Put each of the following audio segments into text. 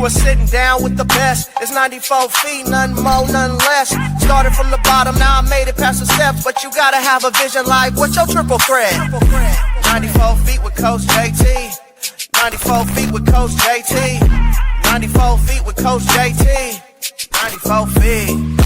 Was sitting down with the best. It's 94 feet, nothing more, nothing less. Started from the bottom, now I made it past the steps. But you gotta have a vision like, what's your triple threat? 94 feet with Coach JT. 94 feet with Coach JT. 94 feet with Coach JT. 94 feet.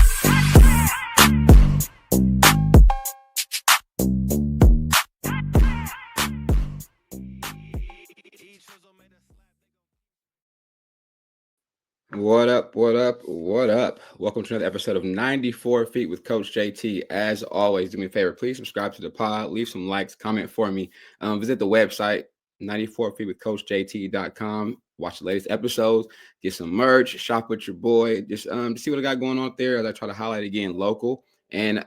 What up, what up, what up? Welcome to another episode of 94 Feet with Coach JT. As always, do me a favor, please subscribe to the pod, leave some likes, comment for me. Visit the website, 94FeetWithCoachJT.com. Watch the latest episodes, get some merch, shop with your boy, just to see what I got going on there. As I try to highlight again local and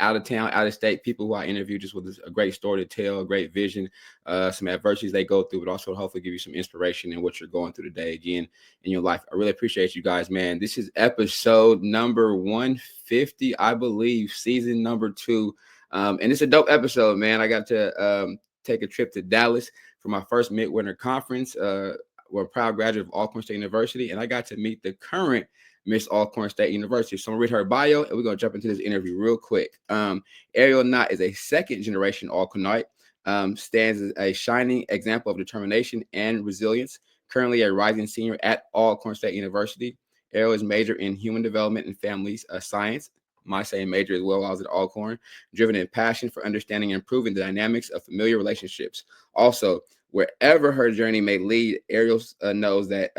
out of town, out of state people who I interview just with a great story to tell, a great vision, some adversities they go through, but also hopefully give you some inspiration in what you're going through today again in your life. I really appreciate you guys, man. This is episode number 150, I believe, season number 2. And it's a dope episode, man. I got to take a trip to Dallas for my first midwinter conference. We're a proud graduate of Alcorn State University, and I got to meet the current Miss Alcorn State University. So I'm going to read her bio, and we're going to jump into this interview real quick. Ariel Knott is a second-generation Alcornite, stands as a shining example of determination and resilience, currently a rising senior at Alcorn State University. Ariel is major in human development and family science. My same major as well while I was at Alcorn, driven in passion for understanding and improving the dynamics of familiar relationships. Also, wherever her journey may lead, Ariel knows that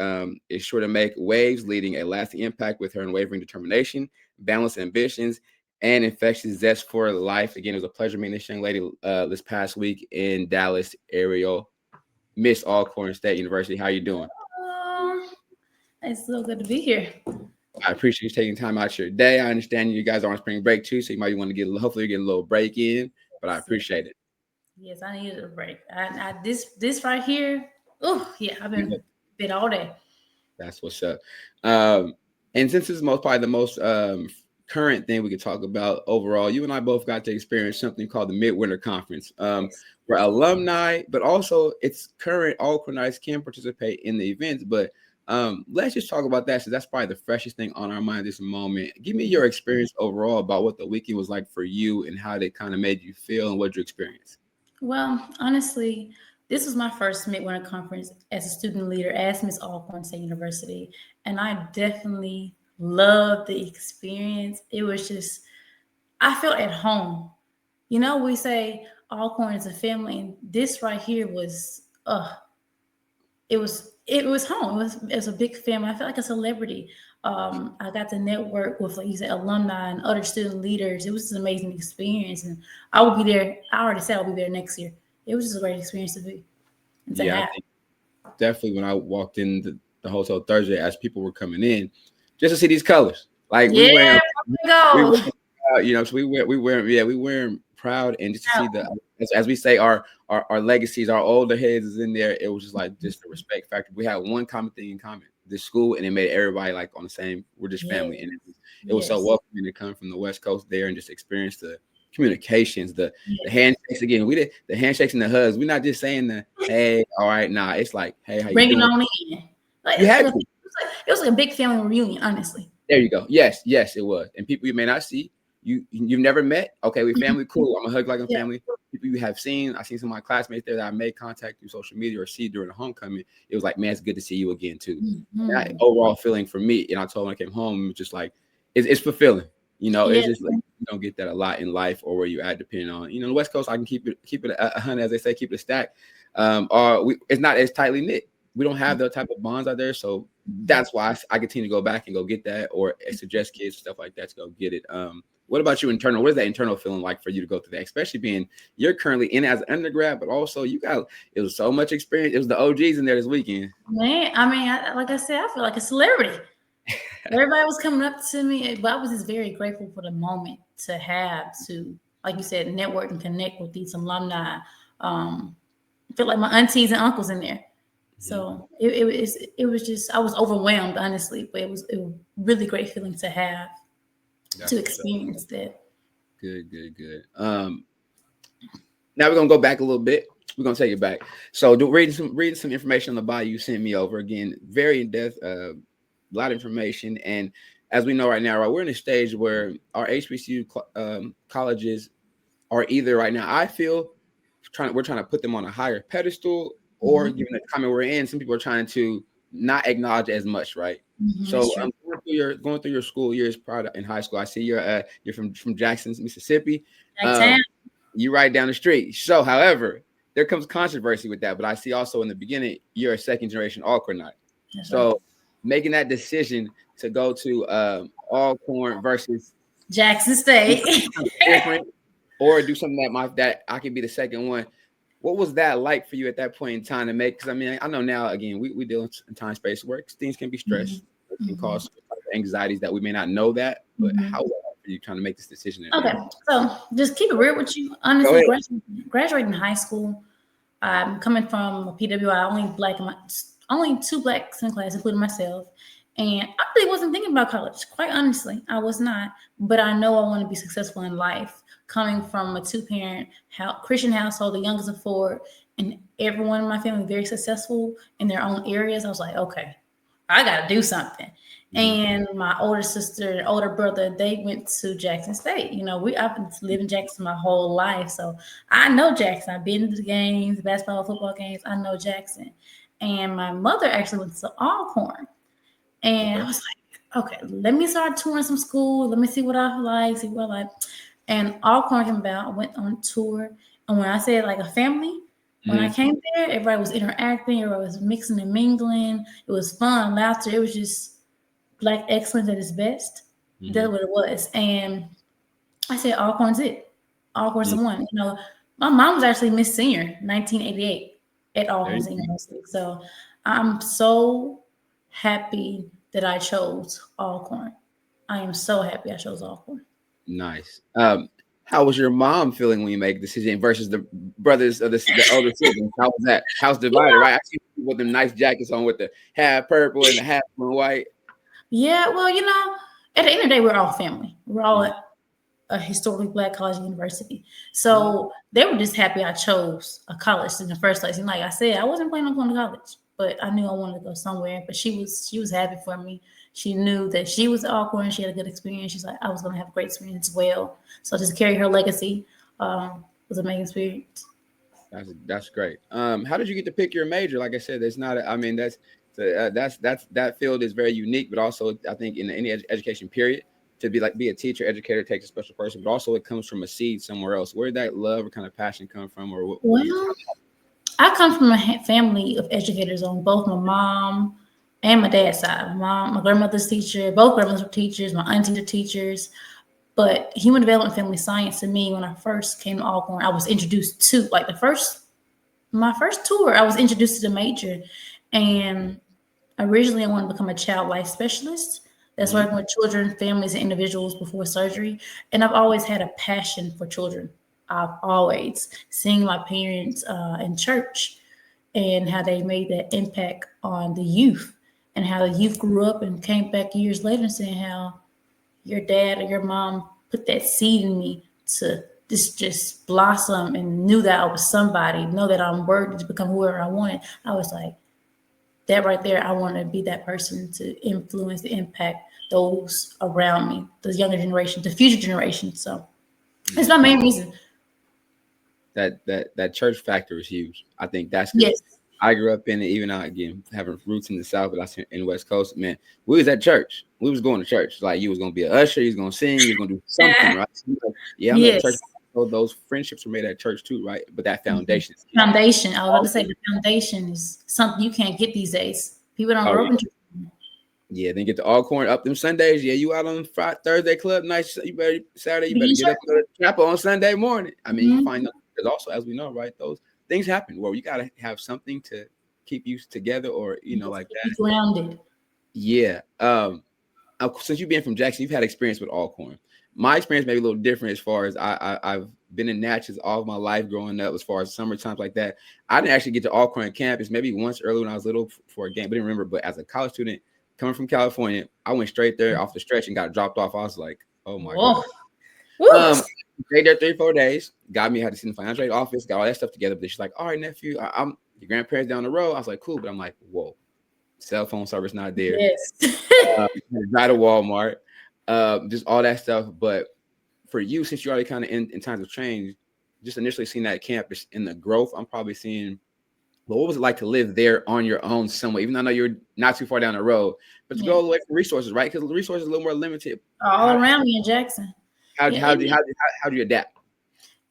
is sure to make waves, leading a lasting impact with her unwavering determination, balanced ambitions, and infectious zest for life. Again, it was a pleasure meeting this young lady this past week in Dallas. Ariel, Miss Alcorn State University. How you doing? It's so good to be here. I appreciate you taking time out your day. I understand you guys are on spring break too, so you might want to hopefully get a little break in, but I appreciate it. Yes, I needed a break. This right here. Oh yeah, I've been bit all day. That's what's up. And since this is probably the most current thing we could talk about overall, you and I both got to experience something called the Midwinter Conference. We're alumni, but also it's current Alcornites can participate in the events. But let's just talk about that. So that's probably the freshest thing on our mind this moment. Give me your experience overall about what the weekend was like for you and how they kind of made you feel and what you experienced. Well, honestly, this was my first Midwinter Conference as a student leader at Miss Alcorn State University, and I definitely loved the experience. It was just, I felt at home. You know, we say Alcorn is a family, and this right here was, it was home. It was a big family. I felt like a celebrity. I got to network with, like you said, alumni and other student leaders. It was an amazing experience, and I will be there. I already said I'll be there next year. It was just a great experience to be. I think definitely when I walked in the hotel Thursday, as people were coming in, just to see these colors, like we wearing proud, and just to see as we say, our legacies, our older heads is in there. It was just like just the respect factor. We had one common thing in common, this school, and it made everybody like on the same. We're just family, and it was so welcoming to come from the West Coast there and just experience the communications, the handshakes again. We did the handshakes and the hugs. We're not just saying the hey, all right, nah. It's like hey, how you bring doing? it on in. Like, it was like a big family reunion, honestly. There you go. Yes, it was. And people you may not see. You've never met. Okay, we family, cool. I'm gonna hug like a family. People you have seen. I seen some of my classmates there that I made contact through social media or see during the homecoming. It was like, man, it's good to see you again too. That overall feeling for me, and I told when I came home, it was just like it's fulfilling. You know, it's just like you don't get that a lot in life or where you at, depending on the West Coast. I can keep it 100, as they say, keep it a stack. It's not as tightly knit. We don't have that type of bonds out there, so that's why I continue to go back and go get that, or suggest kids stuff like that to go get it. What about you internal? What is that internal feeling like for you to go through that, especially being you're currently in as an undergrad, but also it was so much experience. It was the OGs in there this weekend. Man, I mean, like I said, I feel like a celebrity. Everybody was coming up to me, but I was just very grateful for the moment to have to, like you said, network and connect with these alumni. I feel like my aunties and uncles in there. So it was just, I was overwhelmed, honestly, but it was a really great feeling to have. To experience that. Good. Now we're gonna go back a little bit. we're gonna take it back. So reading some information on the bio you sent me over again, very in depth, a lot of information. And as we know right now, right, we're in a stage where our HBCU colleges are either right now, I feel, we're trying to put them on a higher pedestal, or given the climate we're in, some people are trying to not acknowledge as much, right? So going through your school years prior to in high school, I see you're from Jackson, Mississippi. You right down the street. So, however, there comes controversy with that. But I see also in the beginning, you're a second generation Alcornite. So making that decision to go to Alcorn versus Jackson State, different, or do something that I could be the second one. What was that like for you at that point in time to make? Because I mean, I know now, again, we deal in time space where things can be stressed. It can cause anxieties that we may not know that. But how was it for you trying to make this decision? Okay, so just keep it real with you. Honestly, graduating high school, I'm coming from a PWI, only 2 blacks in class, including myself. And I really wasn't thinking about college. Quite honestly, I was not. But I know I want to be successful in life. Coming from a 2-parent Christian household, the youngest of 4, and everyone in my family very successful in their own areas, I was like, okay, I got to do something. And my older sister and older brother, they went to Jackson State. You know, I've been living in Jackson my whole life. So I know Jackson. I've been to the games, basketball, football games. I know Jackson. And my mother actually went to Alcorn. And I was like, okay, let me start touring some schools. Let me see what I like, And Alcorn came about. I went on tour. And when I said like a family, when I came there, everybody was interacting. Everybody was mixing and mingling. It was fun, laughter. It was just Black excellence at its best. That's what it was. And I said, Alcorn's it. Alcorn's the one. You know, my mom was actually Miss Senior, 1988 at Alcorn University. So I'm so happy that I chose Alcorn. I am so happy I chose Alcorn. Nice. How was your mom feeling when you make a decision versus the brothers of the older siblings? How was that? House divided, right? I see people with them nice jackets on with the half purple and the half white. Yeah, well, you know, at the end of the day, we're all family. We're all at a historically Black college university. So they were just happy I chose a college in the first place. And like I said, I wasn't planning on going to college, but I knew I wanted to go somewhere. But she was happy for me. She knew that she was Alcorn. She had a good experience. She's like, I was going to have a great experience as well. So just carry her legacy was an amazing experience. That's great. How did you get to pick your major? Like I said, that field is very unique, but also I think in any education period, to be a teacher, educator takes a special person, but also it comes from a seed somewhere else. Where did that love or kind of passion come from? Well, I come from a family of educators on both my mom and my dad's side. My grandmother's teacher, both grandmothers were teachers, my aunties are teachers. But human development, family science, to me, when I first came to Alcorn, I was introduced to my first tour. I was introduced to the major, and originally I wanted to become a child life specialist. That's working with children, families, and individuals before surgery. And I've always had a passion for children. I've always seen my parents in church and how they made that impact on the youth, and how the youth grew up and came back years later and saying how your dad or your mom put that seed in me to just blossom, and knew that I was somebody, know that I'm worthy to become whoever I wanted. I was like, that right there, I want to be that person to influence, to impact those around me, the younger generation, the future generation. So that's my main reason. That church factor is huge. I think that's good. Yes. I grew up in it, even out again having roots in the South, but I was in the West Coast. Man, we was at church. We was going to church. Like you was gonna be an usher, you was gonna sing, you was gonna do something, right? Yeah, I'm at church. So those friendships were made at church too, right? But that foundation. Foundation. I was about to say the foundation is something you can't get these days. People don't grow up in church. Yeah, then get to Alcorn up them Sundays. Yeah, you out on Friday, Thursday club night. You better Saturday. You better get up and go to chapel on Sunday morning. I mean, you find out because also, as we know, right, those things happen where you gotta have something to keep you together, or like that. Grounded. Yeah. Since you've been from Jackson, you've had experience with Alcorn. My experience may be a little different as far as I've been in Natchez all of my life growing up, as far as summer times like that. I didn't actually get to Alcorn campus maybe once early when I was little for a game, but didn't remember. But as a college student coming from California, I went straight there off the stretch and got dropped off. I was like, oh my God. Stayed there 3-4 days. Got me, had to see the financial aid office, got all that stuff together. But she's like, all right, nephew, I'm your grandparents down the road. I was like, cool. But I'm like, whoa, cell phone service not there. Yes. Drive to Walmart, just all that stuff. But for you, since you're already kind of in times of change, just initially seeing that campus in the growth, I'm probably seeing, well, what was it like to live there on your own somewhere? Even though I know you're not too far down the road, but to go away from resources, right? Because the resources are a little more limited. All around me in Jackson. How do you adapt?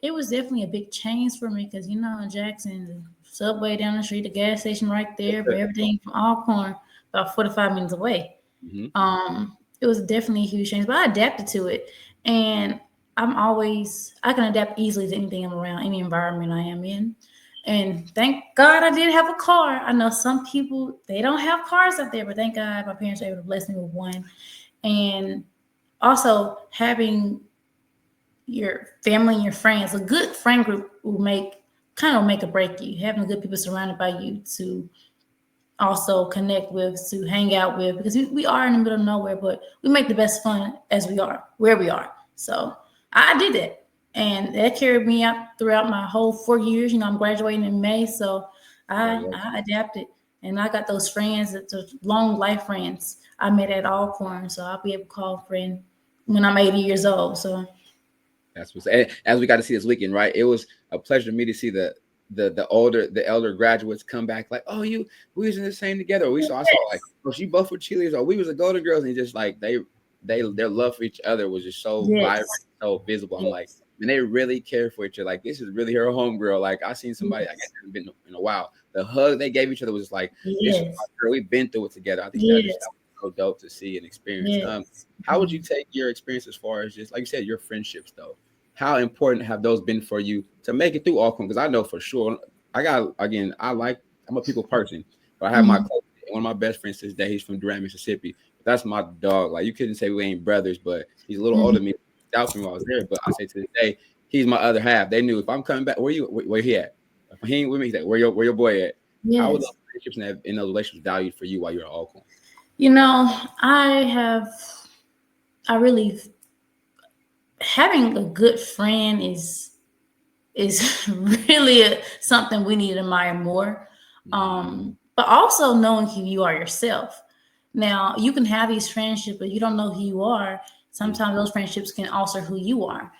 It was definitely a big change for me because, you know, in Jackson, the subway down the street, the gas station right there, but everything from Alcorn about 45 minutes away. Mm-hmm. It was definitely a huge change, but I adapted to it. And I can adapt easily to anything I'm around, any environment I am in. And thank God I did have a car. I know some people, they don't have cars up there, but thank God my parents were able to bless me with one. And also having your family and your friends, a good friend group will make or break you. Having good people surrounded by you to also connect with, to hang out with, because we are in the middle of nowhere, but we make the best fun as we are, where we are. So I did that. And that carried me out throughout my whole 4 years. You know, I'm graduating in May, so I adapted. And I got those friends, those long life friends I met at Alcorn. So I'll be able to call a friend when I'm 80 years old. So that's what's, as we got to see this weekend, right? It was a pleasure to me to see the elder graduates come back like, oh, we was in the same together. I saw like, oh, she both were cheerleaders, or we was the Golden Girls, and just like their love for each other was just so vibrant, so visible. I'm like, and they really care for each other. Like, this is really her homegirl. Like, I seen somebody I guess hadn't been in a while. The hug they gave each other was just like, this is my girl. We've been through it together. I think that was so dope to see and experience. How would you take your experience as far as just like you said, your friendships though? How important have those been for you to make it through Alcorn? Because I know for sure, I'm a people person, but I have one of my best friends to this day. He's from Durant, Mississippi. That's my dog. Like, you couldn't say we ain't brothers, but he's a little older than me. Doubts me while I was there, but I say to this day, he's my other half. They knew if I'm coming back, where he at? If he ain't with me, he's like, where your boy at? Yes. How were those friendships and those relationships valued for you while you're at Alcorn? You know, having a good friend is really something we need to admire more. But also knowing who you are yourself. Now, you can have these friendships, but you don't know who you are. Sometimes those friendships can alter who you are.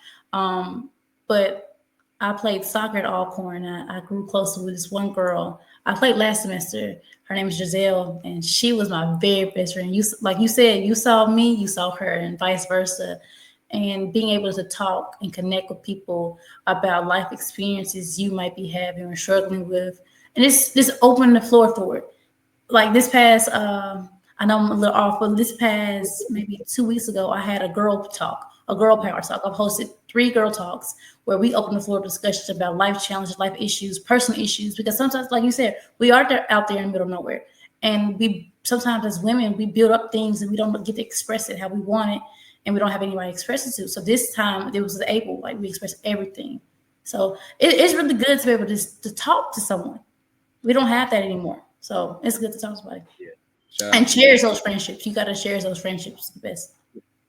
But I played soccer at Alcorn. I grew closer with this one girl. I played last semester. Her name is Giselle, and she was my very best friend. Like you said, you saw me, you saw her, and vice versa. And being able to talk and connect with people about life experiences you might be having or struggling with. And it's just opening the floor for it. Like this past, I know I'm a little off, but this past maybe 2 weeks ago, I had a girl power talk. I've hosted 3 girl talks where we open the floor discussions about life challenges, life issues, personal issues, because sometimes, like you said, we are out there in the middle of nowhere. And we sometimes as women, we build up things and we don't get to express it how we want it. And we don't have anybody to express it to. So this time it was able, like, we expressed everything. So it's really good to be able to talk to someone. We don't have that anymore. So it's good to talk to somebody. And cherish those friendships. You got to cherish those friendships the best.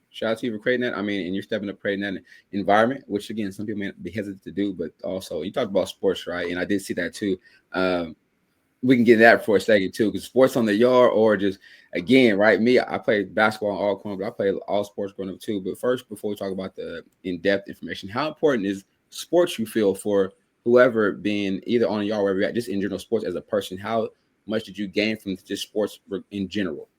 Shout out to you for creating that. I mean, and you're stepping up creating that environment, which again, some people may be hesitant to do, but also you talked about sports, right? And I did see that too. We can get into that for a second too, because sports on the yard or just, again, right? Me, I played basketball in Alcorn, but I played all sports growing up too. But first, before we talk about the in-depth information, how important is sports, you feel, for whoever being either on the yard or wherever you're at, just in general sports as a person? How much did you gain from just sports in general?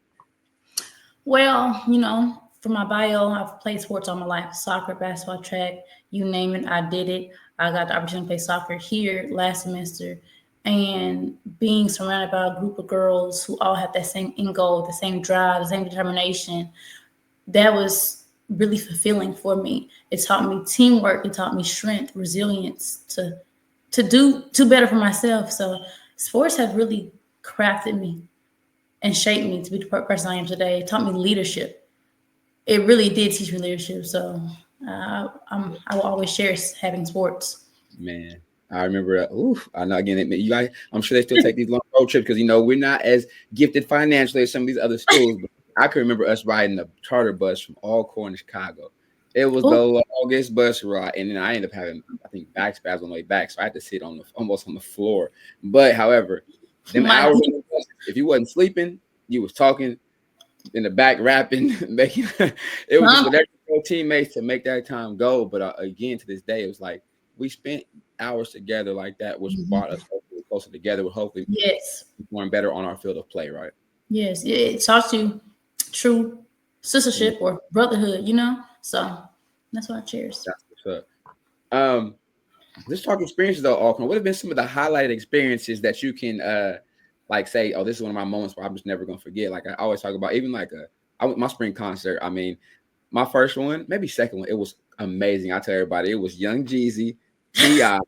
Well, you know, for my bio, I've played sports all my life: soccer, basketball, track, you name it, I did it. I got the opportunity to play soccer here last semester. And being surrounded by a group of girls who all have that same end goal, the same drive, the same determination, that was really fulfilling for me. It taught me teamwork. It taught me strength, resilience to do better for myself. So sports have really crafted me and shaped me to be the person I am today. It taught me leadership. It really did teach me leadership. So I will always cherish having sports. Man, I remember. I know. Again, you guys, I'm sure they still take these long road trips because we're not as gifted financially as some of these other schools. But I can remember us riding a charter bus from Alcorn to Chicago, It was Oh, the longest bus ride, and then I ended up having, I think, back spasms on the way back, so I had to sit on almost on the floor. But however, them my hours, on the bus, if you wasn't sleeping, you was talking in the back, rapping, making. It was just God. with every teammates to make that time go. But again, to this day, it was like we spent hours together like that, which brought us closer together. With hopefully Yes. perform better on our field of play, right? Yes. It taught you true sistership or brotherhood, you know? So that's what I cherish. That's what's up. Let's talk experiences though, Alcorn. What have been some of the highlighted experiences that you can like say, oh, this is one of my moments where I'm just never gonna forget. Like I always talk about, even like my spring concert. I mean, my first one, maybe second one, it was amazing. I tell everybody, it was Young Jeezy, T.I.,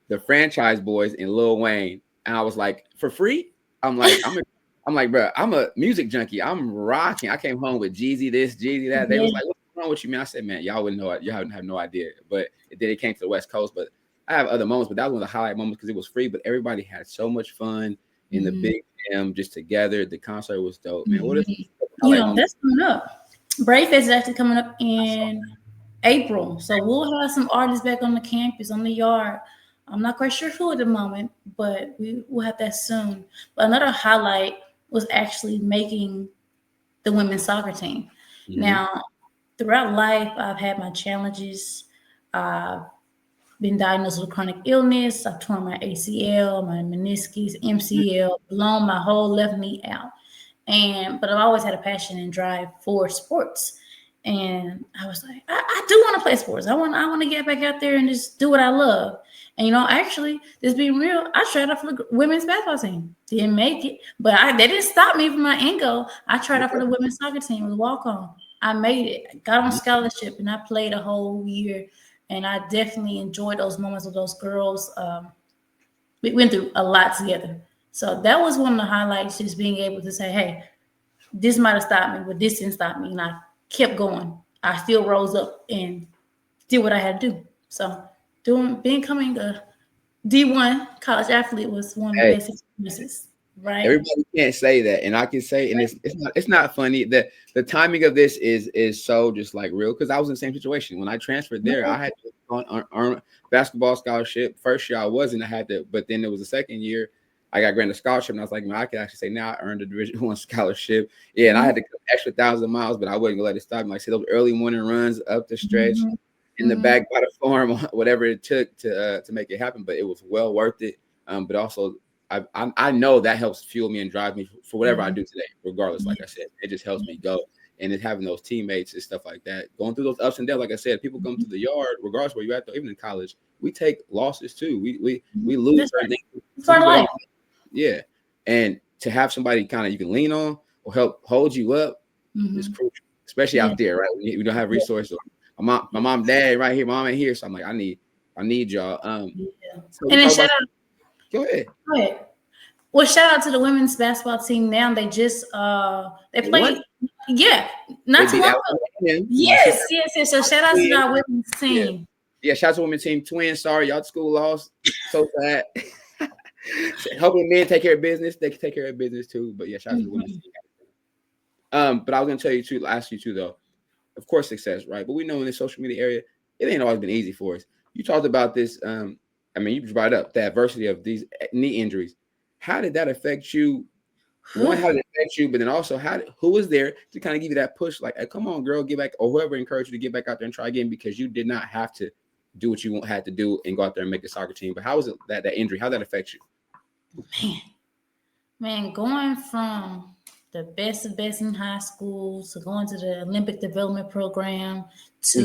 the Franchise Boys, and Lil Wayne. And I was like, for free? I'm like, bro, I'm a music junkie. I'm rocking. I came home with Jeezy this, Jeezy that. They Yeah. was like, what's wrong with you, man? I said, man, y'all wouldn't know. Y'all have no idea. But then it came to the West Coast. But I have other moments, but that was one of the highlight moments because it was free. But everybody had so much fun in the big gym, just together. The concert was dope, man. What is You know, that's coming up. Brave Fest is actually coming up in April. So we'll have some artists back on the campus, on the yard. I'm not quite sure who at the moment, but we will have that soon. But another highlight was actually making the women's soccer team. Now, throughout life, I've had my challenges. I've been diagnosed with chronic illness. I've torn my ACL, my meniscus, MCL, blown my whole left knee out. But I've always had a passion and drive for sports. And I was like, I do want to play sports. I want to get back out there and just do what I love. And actually, just being real, I tried out for the women's basketball team. Didn't make it, but they didn't stop me from my end goal. I tried out for the women's soccer team with a walk-on. I made it. Got on scholarship, and I played a whole year. And I definitely enjoyed those moments with those girls. We went through a lot together. So that was one of the highlights, just being able to say, hey, this might have stopped me, but this didn't stop me. And I kept going. I still rose up and did what I had to do. So becoming a D1 college athlete was one of the best experiences. Right. Everybody can't say that, and I can say, and it's not funny that the timing of this is so just like real because I was in the same situation when I transferred there. I had to earn basketball scholarship. First year I wasn't. I had to, but then it was the second year I got granted a scholarship, and I was like, man, I can actually say now I earned a Division I scholarship. Yeah, and I had to go extra 1,000 miles, but I wasn't gonna let it stop me. Like I said, those early morning runs up the stretch in the back by the farm, whatever it took to make it happen, but it was well worth it. But also. I know that helps fuel me and drive me for whatever I do today, regardless. Like I said, it just helps me go. And it's having those teammates and stuff like that, going through those ups and downs. Like I said, people come to the yard, regardless where you're at, though, even in college, we take losses too. We lose certain things. It's our life. Yeah. And to have somebody kind of you can lean on or help hold you up is crucial, especially out there, right? We don't have resources. My mom, dad right here, mom ain't here. So I'm like, I need y'all. So and then shout out. Go ahead. Well, shout out to the women's basketball team. Now they just they played. Yeah, not too long ago. Yes. So shout out to our women's team. Yeah, shout out to women's team. Twins, sorry, y'all school lost. So sad. Hoping men take care of business. They can take care of business too. But yeah, shout out to the women's team. But I was gonna tell you too, ask you too though. Of course, success, right? But we know in the social media area, it ain't always been easy for us. You talked about this. I mean, you brought up the adversity of these knee injuries. How did that affect you? One, how did it affect you? But then also, who was there to kind of give you that push? Like, hey, come on, girl, get back, or whoever encouraged you to get back out there and try again because you did not have to do what you had to do and go out there and make the soccer team. But how was it that injury? How did that affect you? Man, going from the best of best in high school to going to the Olympic development program to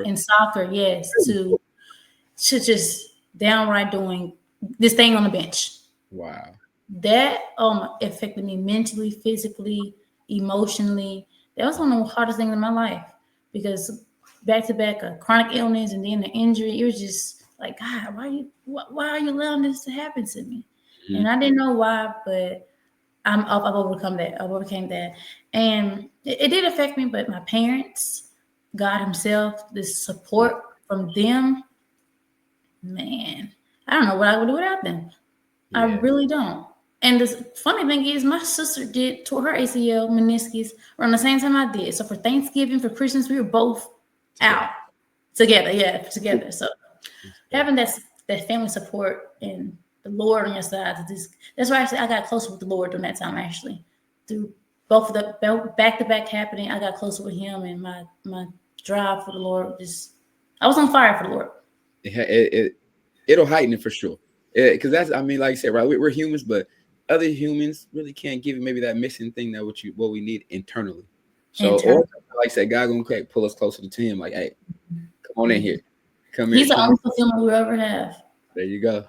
in soccer, yes, to just downright doing this thing on the bench. Wow. That affected me mentally, physically, emotionally. That was one of the hardest things in my life because back to back a chronic illness and then the injury. It was just like, God, why are you allowing this to happen to me? And I didn't know why, but I've overcome that. I overcame that. And it did affect me, but my parents, God himself, the support from them, man, I don't know what I would do without them. Yeah. I really don't. And the funny thing is, my sister tore her ACL, meniscus, around the same time I did. So for Thanksgiving, for Christmas, we were both out together. Yeah, together. So having that family support and the Lord on your side, that's why I got closer with the Lord during that time. Actually, through both of the back-to-back happening, I got closer with Him, and my drive for the Lord I was on fire for the Lord. It'll heighten it for sure. Because that's, I mean, like you said, right? We're humans, but other humans really can't give you maybe that missing thing that what we need internally. So, or like I said, God gonna pull us closer to Him. Like, hey, come on in here, come here. He's the only fulfillment we'll ever have. There you go.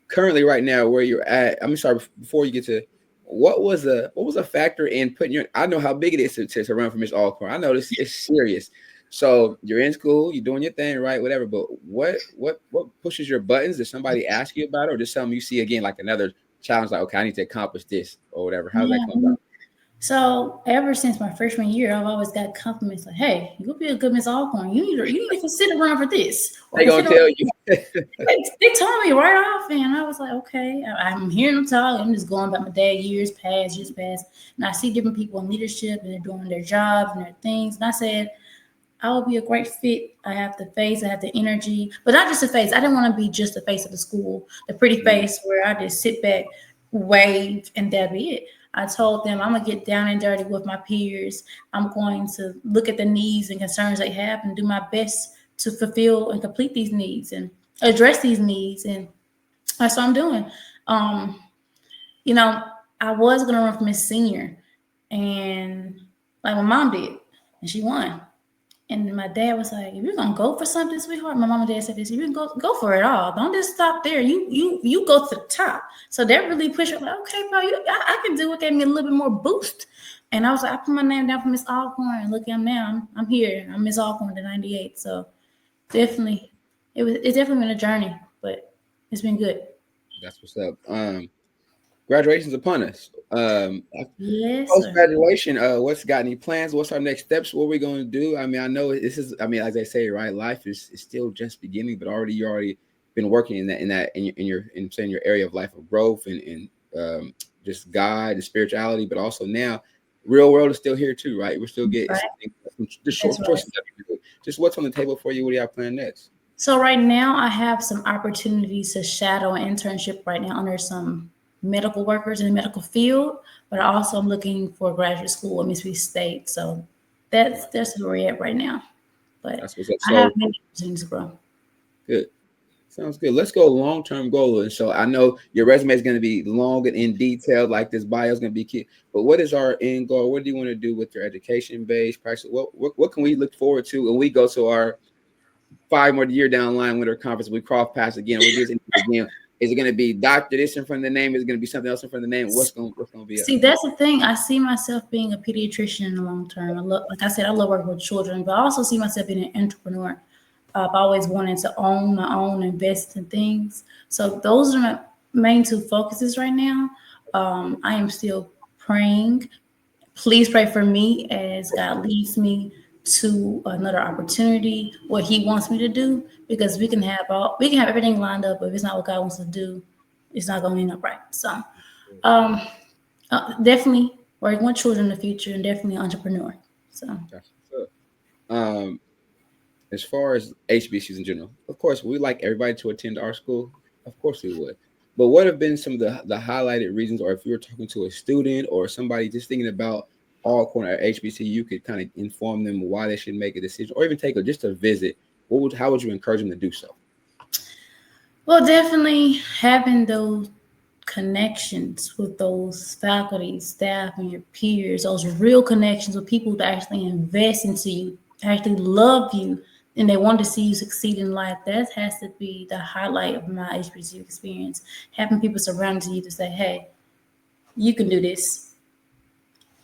Currently, right now, where you're at, I'm sorry. Before you get to, what was a factor in putting your? I know how big it is to run for Miss Alcorn. I know this is serious. So you're in school, you're doing your thing, right? Whatever. But what pushes your buttons? Did somebody ask you about it, or just something you see again, like another challenge? Like, okay, I need to accomplish this or whatever. How's that come about? So ever since my freshman year, I've always got compliments like, "Hey, you'll be a good Miss Alcorn. You need to consider running for this." They gonna tell you. They told me right off, and I was like, "Okay." I'm hearing them talk. I'm just going about my day. Years pass, and I see different people in leadership, and they're doing their jobs and their things. And I said, I would be a great fit. I have the face, I have the energy, but not just the face. I didn't want to be just the face of the school, the pretty face where I just sit back, wave, and that be it. I told them I'm going to get down and dirty with my peers. I'm going to look at the needs and concerns they have and do my best to fulfill and complete these needs and address these needs. And that's what I'm doing. You know, I was going to run for Miss Senior, and like my mom did, and she won. And my dad was like, if you're gonna go for something, sweetheart, my mom and dad said this, you can go for it all. Don't just stop there. You go to the top. So that really pushed me, like, okay, bro, I can do it. Gave me a little bit more boost. And I was like, I put my name down for Miss Alcorn, and look, I'm now. I'm here. I'm Miss Alcorn to 98. So definitely, it's definitely been a journey, but it's been good. That's what's up. Graduation's upon us. Yes. Post graduation, what's got any plans? What's our next steps? What are we going to do? I mean, I know this is. I mean, as they say, right, life is still just beginning, but you're already been working in your area of life of growth and just God, the spirituality, but also now, real world is still here too, right? We're still getting the short choices. Just what's on the table for you? What do you have planned next? So right now, I have some opportunities to shadow an internship right now under some medical workers in the medical field, but also I'm looking for graduate school at Mississippi State. So that's where we're at right now. But that's what's up. I have many opportunities to grow. Good. Sounds good. Let's go long-term goal. And so I know your resume is going to be long and in detail, like this bio is going to be key. But what is our end goal? What do you want to do with your education base practice? What can we look forward to when we go to our 5 more year down the line winter conference? We cross paths again. We do this again. Is it going to be doctor this in front of the name? Is it going to be something else in front of the name? What's going to be? See, that's the thing. I see myself being a pediatrician in the long term. Like I said, I love working with children, but I also see myself being an entrepreneur. I've always wanted to own my own, invest in things. So those are my main 2 focuses right now. I am still praying. Please pray for me as God leads me to another opportunity, what He wants me to do, because we can have everything lined up, but if it's not what God wants to do, it's not going to end up right. So definitely working with children in the future, and definitely an entrepreneur. So as far as HBCUs in general, of course, we like everybody to attend our school. Of course we would. But what have been some of the highlighted reasons, or if you were talking to a student or somebody just thinking about Alcorn or HBCU, you could kind of inform them why they should make a decision, or even take just a visit. How would you encourage them to do so? Well, definitely having those connections with those faculty, staff, and your peers, those real connections with people that actually invest into you, actually love you, and they want to see you succeed in life. That has to be the highlight of my HBCU experience. Having people surrounding you to say, hey, you can do this.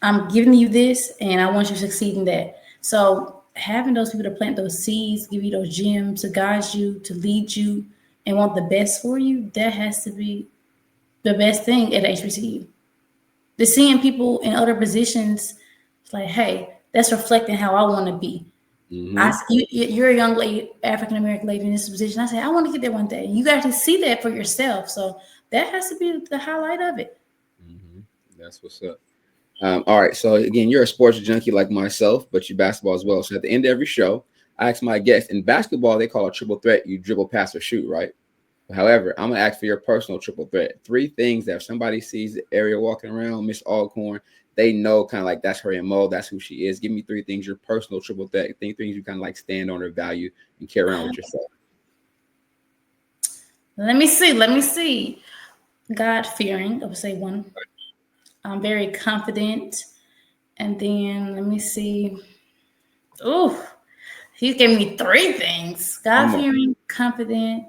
I'm giving you this, and I want you to succeed in that. So having those people to plant those seeds, give you those gems, to guide you, to lead you, and want the best for you, that has to be the best thing at HBCU. The seeing people in other positions, it's like, hey, that's reflecting how I want to be. Mm-hmm. You're a young lady, African-American lady in this position. I say, I want to get there one day. You got to see that for yourself. So that has to be the highlight of it. Mm-hmm. That's what's up. All right. So again, you're a sports junkie like myself, but you basketball as well. So at the end of every show, I ask my guests in basketball, they call it triple threat. You dribble, pass, or shoot, right? However, I'm gonna ask for your personal triple threat. 3 things that if somebody sees Ariel walking around, Miss Alcorn, they know kind of like that's her MO, that's who she is. Give me 3 things, your personal triple threat. 3 things you kind of like stand on or value and carry around with yourself. Let me see. God fearing, I would say 1. I'm very confident. And then let me see. Oh, he gave me 3 things. God fearing, confident.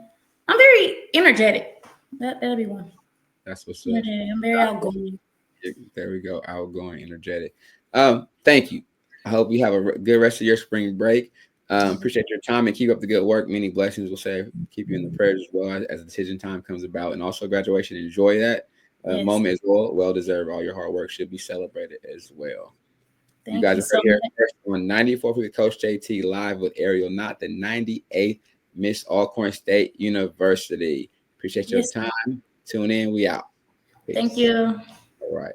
I'm very energetic. That'll be 1. That's what's up. I'm very outgoing. There we go. Outgoing, energetic. Thank you. I hope you have a good rest of your spring break. Appreciate your time and keep up the good work. Many blessings. We'll say keep you in the prayers as well as the decision time comes about, and also graduation. Enjoy that moment as well. Well deserved. All your hard work should be celebrated as well. Thank you guys you are so here much. on 94 with Coach JT live with Ariel Knott, the 98th Miss Alcorn State University. Appreciate your time. Tune in. We out. Peace. Thank you. All right.